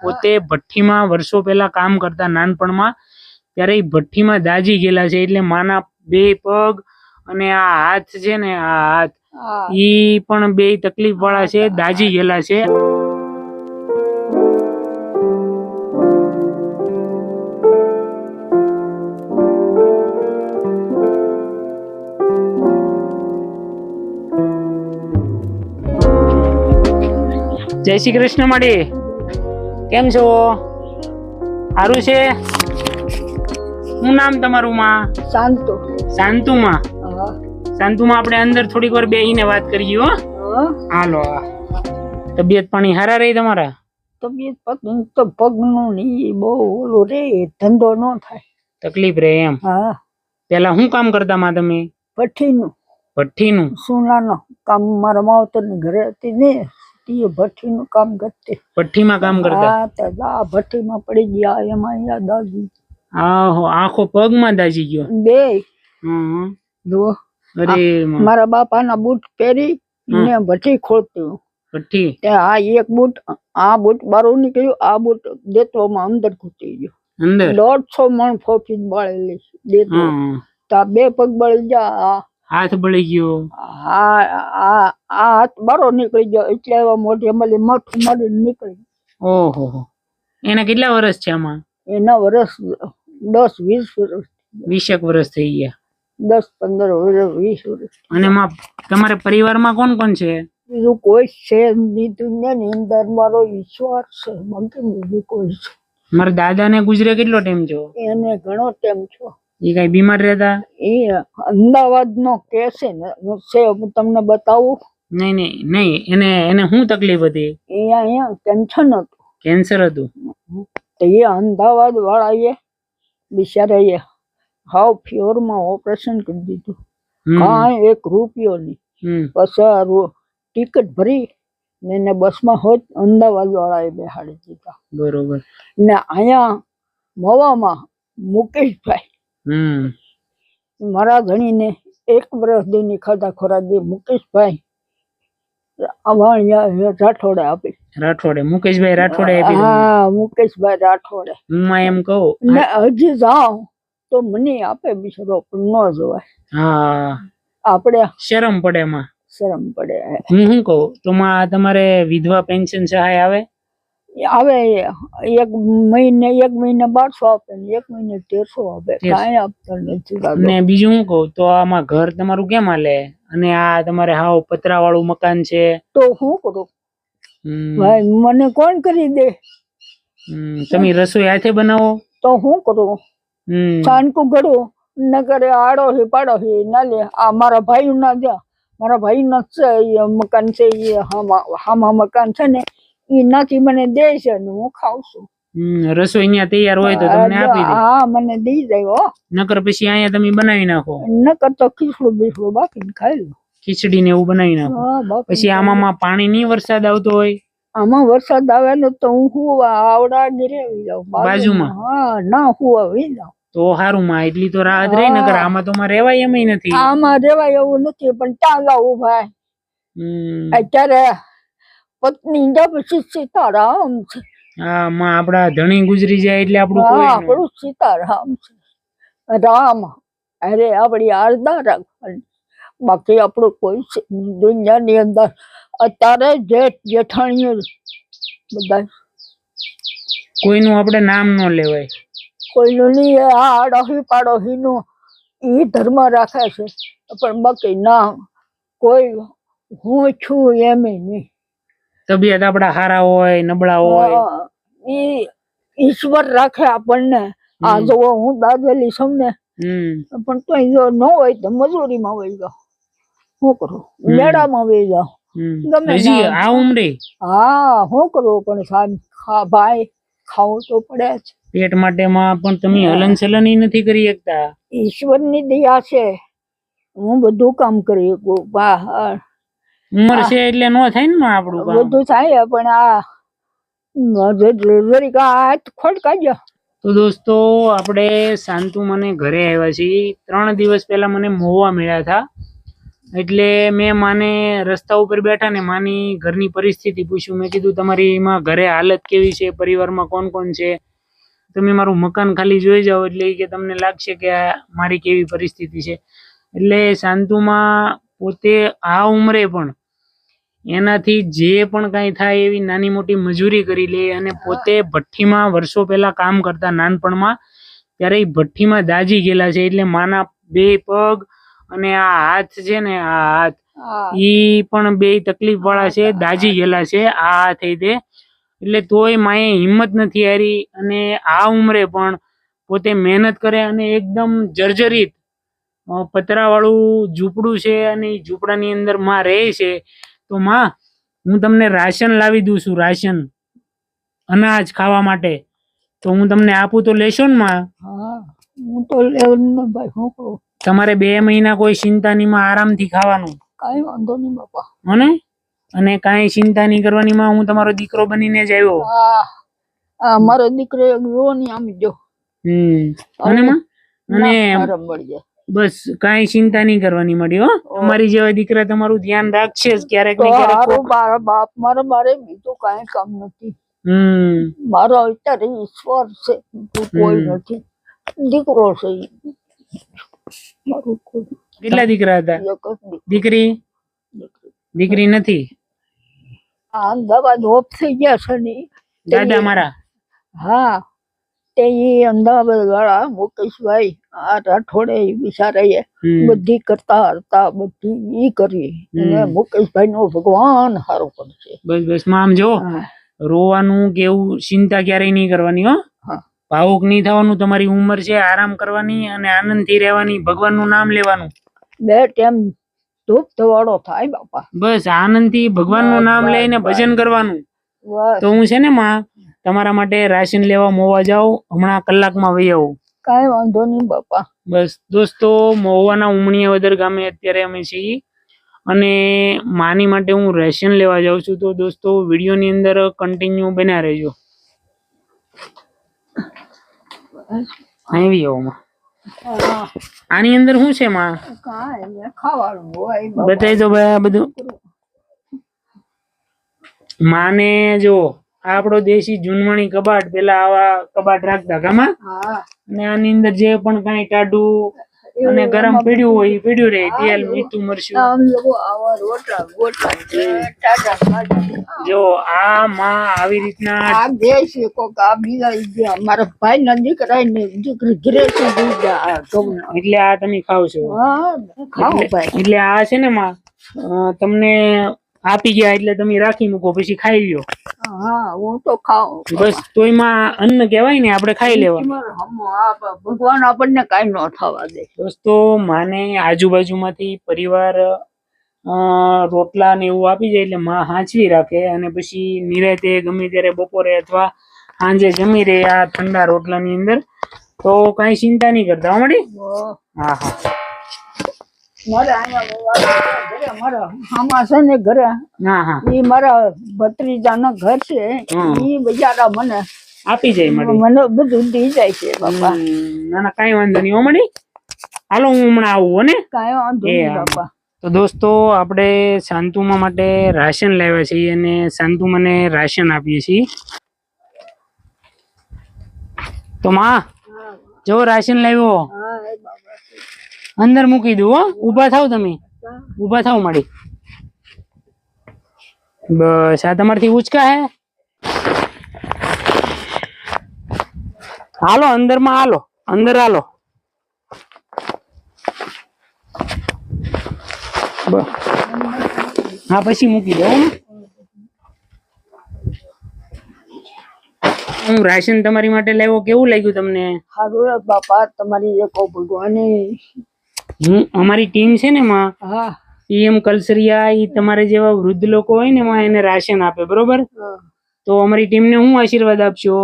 પોતે ભઠ્ઠીમાં વર્ષો પહેલા કામ કરતા નાનપણમાં, ત્યારે એ ભઠ્ઠીમાં દાજી ગયેલા છે. એટલે માના 2 પગ અને આ હાથ છે ને, આ હાથ ઈ પણ 2 તકલીફ વાળા છે, દાજી ગયેલા છે. જય શ્રી કૃષ્ણ માડી, કેમ છો? સારું છે? શું નામ તમારું માં? શાંતુ. શાંતુમાં? શાંતુમાં આપણે અંદર થોડીક વાર બેહીને વાત કરીએ. હો, હાલો. તબિયત પાણી સારા રહી તમારા? તબિયત પાણી તો પગનું ની બહુ ઓલું રે, ધંધો ન થાય, તકલીફ રહે એમ. હા. પેલા શું કામ કરતા માં તમે? ભઠ્ઠીનું. ભઠ્ઠીનું? સોનાનો કામ મારા માવતરની ઘરે હતી ને, ભઠ્ઠીનું કામ કરતી. ભઠ્ઠીમાં કામ કરતા? હા, ભઠ્ઠીમાં પડી ગયા, એમાં યાદ આવી. આખો પગમાં દાજી ગયો? 2. જો અરે મારા બાપાના બૂટ પહેરી ને ભઠ્ઠી ખોલતી. ભઠ્ઠી આ એક બૂટ, આ બૂટ બારું નીકળ્યું, આ બૂટ દેતવામાં અંદર ઘૂસી ગયો. અંદર 150 મણ ફોફી બાળેલી દેતો. તો 2 પગ બળી ગયા, હાથ બળી ગયો. આ હાથ બારો નીકળી ગયો, એટલે એવા મોઢે મળી માથું મારી નીકળી. ઓહો, એના કેટલા વર્ષ છે આમાં? એના વર્ષ 10-20 વર્ષ. 20 વર્ષ થઈ ગયા. 10-15 વર્ષ, 20 વર્ષ. અને માં તમારા પરિવારમાં કોણ કોણ છે? બીજું કોઈ છે નહીં, દુનિયાની અંદર મારો ઈશ્વર છે, બાકી બીજું કોઈ છે. મારા દાદા ને ગુજરે કેટલો ટાઈમ છો? એને ઘણો ટાઈમ છો. એ કઈ બીમાર રહેતા? એ અમદાવાદ નો કેસ છે ને, હું તમને બતાવું. નહીં, એને શું તકલીફ હતી? એ અહીંયા કેન્સર હતું. કેન્સર હતું? તો એ અમદાવાદ વાળા બિચારા હાવ ફ્યોર માં ઓપરેશન કરી દીધું, કાંઈ 1 રૂપિયો નહીં. પછી ટિકિટ ભરી ને બસમાં હોત અમદાવાદ વાળા બેહાડી દીધા. બરોબર. ને અહીંયા મોવામાં મુકેશભાઈ, મારા ધણીને 1 વર્ષ દીની ખાધા ખોરાક દે. મુકેશભાઈ રાઠોડે આપી. રાઠોડે? મુકેશભાઈ રાઠોડે આપી? હા, મુકેશભાઈ રાઠોડે. હું એમ કહું ને હજી જાઉં તો મને આપે બિચારો, પણ ન જોવાય. હા, આપણે શરમ પડે એમાં. શરમ પડે. હું શું કહું તો માં તમારે વિધવા પેન્શન સહાય આવે? 1 મહિને 1200 આપે ને 1 મહિને 1300 આપે. કાંઈ આપતા નથી. ને બીજું શું કહું તો આમાં ઘર તમારું કેમ હાલે? અને આ તમારે હાવ પતરા વાળું મકાન છે, તો શું કરું ભાઈ? મને કોણ કરી દે? તમે રસોઈ હાથે બનાવો તો શું કરું? છાનકું ઘડું ન કરે, આડો હે પાડો હે ના લે. આ મારા ભાઈ ના જ્યાં મારા ભાઈ ના મકાન છે, હામાં મકાન છે ને, એનાથી મને દે છે ને હું ખાઉં છું. રસોઈ અહીંયા તૈયાર હોય તો તમને આપી દે? હા, મને દઈ જાય. નકર પછી અહીંયા તમે બનાવી નાખો? નકર તો ખીચડું બીચડું બાફીને ખાઈ લો. ખીચડી ને એવું બનાવી નાખો. પછી આમાં પાણી ની વરસાદ આવતો હોય? આમાં વરસાદ આવે ને તો હું આવડા ગીરેવી જાઉં બાજુમાં. હા, ના હું આવી જાઉં તો સારું માં, એટલી તો રાહત રહી. નકર આમાં તો માં રેવાય એમ નથી. આમાં રેવાય એવું નથી, પણ ત્યાં લાવું ભાઈ. અત્યારે પત્ની પછી સીતારામ છે. હા માં, આપડા ધણી ગુજરી જાય એટલે આપણું સીતારામ છે. રામ અરે આપડી આરદા રાખવાની, બાકી આપણું કોઈ છે દુનિયાની અંદર. અત્યારે જેઠ જેઠાણીઓ બધા, કોઈનું આપણે નામ ન લેવાય. કોઈનું નહીં. આ આડોહી પાડોહી નું એ ધર્મ રાખે છે, પણ બાકી ના કોઈ હું છું એમ નહીં. તબિયત આપડા સારા હોય નબળા હોય, ઈશ્વર રાખે આપણને. આ જો હું દાદેલી છું ને, પણ તો જો ન હોય તો મજૂરીમાં વહી જાઓ. શું કરું? મેળામાં વહી જાઓ. ગમે આ ઉમરે. હા, શું કરું? પણ સાહેબ ભાઈ ખાવું તો પડે જ. પેટ માટે માં પણ તમે હલન ચલન નથી કરી શકતા. ઈશ્વર ની દયા છે, હું બધું કામ કરી શકું. ઉંમર છે એટલે નો થાય ને આપણું બધું થાય, પણ આ હાથ ખોટ કાઢ્યો. તો દોસ્તો, આપણે શાંતુ મને ઘરે આવ્યા છીએ. 3 દિવસ પહેલા મને મોવા મળ્યા હતા. એટલે મેં માને રસ્તા ઉપર બેઠા ને માની ઘરની પરિસ્થિતિ પૂછ્યું. મેં કીધું તમારી માં ઘરે હાલત કેવી છે, પરિવારમાં કોણ કોણ છે, તમે મારું મકાન ખાલી જોઈ જાઓ એટલે કે તમને લાગશે કે આ મારી કેવી પરિસ્થિતિ છે. એટલે શાંતુમાં પોતે આ ઉંમરે પણ એનાથી જે પણ કાંઈ થાય એવી નાની મોટી મજૂરી કરી લે અને પોતે ભઠ્ઠીમાં વર્ષો પહેલા કામ કરતા નાનપણમાં, ત્યારે એ ભઠ્ઠીમાં દાજી ગયેલા છે. એટલે માના 2 પગ અને આ હાથ છે ને, આ હાથ ઈ પણ 2 તકલીફ વાળા છે, દાજી ગયેલા છે આ હાથ તે. એટલે તોય માએ હિંમત નથી હારી અને આ ઉંમરે પણ પોતે મહેનત કરે અને એકદમ જર્જરિત પતરા વાળું ઝૂંપડું છે અને એ ઝૂંપડાની અંદર માં રહે છે. તો માં હું તમને રાશન લાવી દઉં છું, રાશન અનાજ ખાવા માટે, તો હું તમને આપું તો લેશો ને માં? હું તો લેવું ને ભાઈ, શું કરું? તમારે 2 મહિના કોઈ ચિંતા નહીં માં, આરામથી ખાવાનું, કઈ વાંધો નહીં બાપા. અને કાંઈ ચિંતા નહીં કરવાની માં, હું તમારો દીકરો બનીને જ આવ્યો. મારો દીકરો જો નહીં આમ જો. અને માં અને બસ કાંઈ ચિંતા નહીં કરવાની મળી હો. તમારી જેવા દીકરા તમારું ધ્યાન રાખશે જ ક્યારેક ને ક્યારેક. મારા બાપ મારા મારે બીજું કાંઈ કામ નથી. મારો અત્યારે ઈશ્વર છે, કોઈ નથી. દીકરો છે. કેટલા દીકરા હતા? દીકરી? દીકરી નથી. અમદાવાદ ઓફ થઈ ગયા છે ને દાદા મારા. હા, તે અમદાવાદ વાળા મુકેશભાઈ આ રાઠોડે બિચારા બધી કરતા હતા, બધી ઈ કરી. અને મુકેશભાઈ નો ભગવાન સારું કરશે. બસ બસ માં આમ જો, રોવાનું કે એવું ચિંતા ક્યારેય નહીં કરવાની હો. ભાવુક નહીં થવાનું. તમારી ઉંમર છે, આરામ કરવાની અને આનંદથી રહેવાની, ભગવાનનું નામ લેવાનું. 2 ટાઈમ ધૂપ ધવાડો થાય બાપા. બસ આનંદથી ભગવાનનું નામ લઈને ભજન કરવાનું. તો હું છે ને માં તમારા માટે રાશન લેવા મોવા જાઉં, હમણાં કલાકમાં વહી આવું. કાંઈ વાંધો નહીં બાપા. બસ દોસ્તો, મહુવાના ઉમણીયાવદર ગામે અત્યારે અમે છીએ અને માની માટે હું રાશન લેવા જાઉં છું. તો દોસ્તો વિડીયોની અંદર કન્ટિન્યુ બન્યા રહેજો. આવી આવો માં. આની અંદર શું છે માં? ખાવાનું હોય બતાવી દો ભાઈ આ બધું. માને જો આપણો દેશી જૂનવાણી કબાટ, પેલા આવા કબાટ રાખતા ગામાં, અને આની અંદર જે પણ કઈ ટાઢું અને ગરમ પીડ્યું હોય એ પીડ્યું રહે, તેલ મીઠું મરચું. જો આ માં આવી રીતના મારા ભાઈ ના દીકરા ને દીકરી ઘરે એટલે આ તમે ખાવ છો. એટલે આ છે ને માં તમને આપી ગયા એટલે તમે રાખી મૂકો, પછી ખાઈ લ્યો. હા, હું તો ખાઉં. બસ તોય માં અન્ન કહેવાય ને, આપણે ખાઈ લેવાનું. ભગવાન આપણને કાંઈ ન થવા દે. દોસ્તો માને આજુબાજુમાંથી પરિવાર રોટલા ને એવું આપી જાય એટલે માં હાંચવી રાખે અને પછી નિરાતે ગમે ત્યારે બપોરે અથવા સાંજે જમી રહે આ ઠંડા રોટલાની અંદર. તો કઈ ચિંતા નહીં કરતા મળી. હા હા, મારા ભત્રીજાના ઘર છે, ઈ બજારા મને આપી જાય, મને બધું દી જાય છે બાપા. ના ના કઈ વાંધો નહીં મળી. હાલો હું હમણાં આવું ને. કઈ વાંધો નહીં બાપા. તો દોસ્તો આપણે શાંતુમા માટે રાશન લાવ્યા છીએ અને શાંતુમાને રાશન આપીએ છીએ. તો માં જો રાશન લાવ્યો, અંદર મૂકી દઉં હો. ઊભા થાવ, તમે ઊભા થાવ મળી. બસ આ તમારથી ઉચકા હે. હાલો અંદર માં, હાલો અંદર હાલો. હા પછી મૂકી દઉં. હું રાશન તમારી માટે લાવ્યો, કેવું લાગ્યું તમને? સારું બાપા, તમારી એક ભગવાન. અમારી ટીમ છે ને માં, પીએમ કલસરિયા, ઈ તમારે જેવા વૃદ્ધ લોકો હોય ને માં એને રાશન આપે, બરોબર? તો અમારી ટીમને હું આશીર્વાદ આપશો?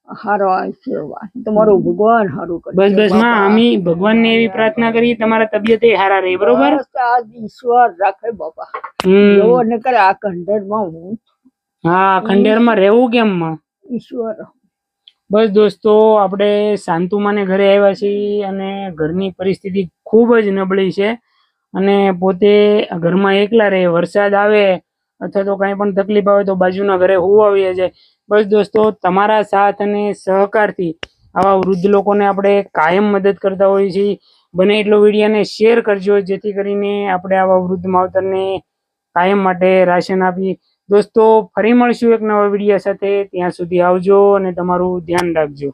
હારો આશીર્વાદ, તમારું ભગવાન હારું કરે. બસ બસ માં અમે ભગવાનને એવી પ્રાર્થના કરી તમારા તબિયતે હારા રહે, બરોબર? ઈશ્વર રાખે બાપા. એવો ન કરે આ ખંડેરમાં હું. હા, ખંડેરમાં રહેવું કેમ માં? ઈશ્વર. બસ દોસ્તો આપણે શાંતુમાને ઘરે આવ્યા છીએ અને ઘરની પરિસ્થિતિ ખૂબ જ નબળી છે અને પોતે ઘરમાં એકલા રહે, વરસાદ આવે અથવા તો કાંઈ પણ તકલીફ આવે તો બાજુના ઘરે હોવાવી જાય. બસ દોસ્તો, તમારા સાથ અને સહકારથી આવા વૃદ્ધ લોકોને આપણે કાયમ મદદ કરતા હોઈએ છીએ. બને એટલો વિડીયોને શેર કરજો, જેથી કરીને આપણે આવા વૃદ્ધ માવતરને કાયમ માટે રાશન આપી. દોસ્તો, ફરી મળશું એક નવા વિડીયો સાથે. ત્યાં સુધી આવજો અને તમારું ધ્યાન રાખજો.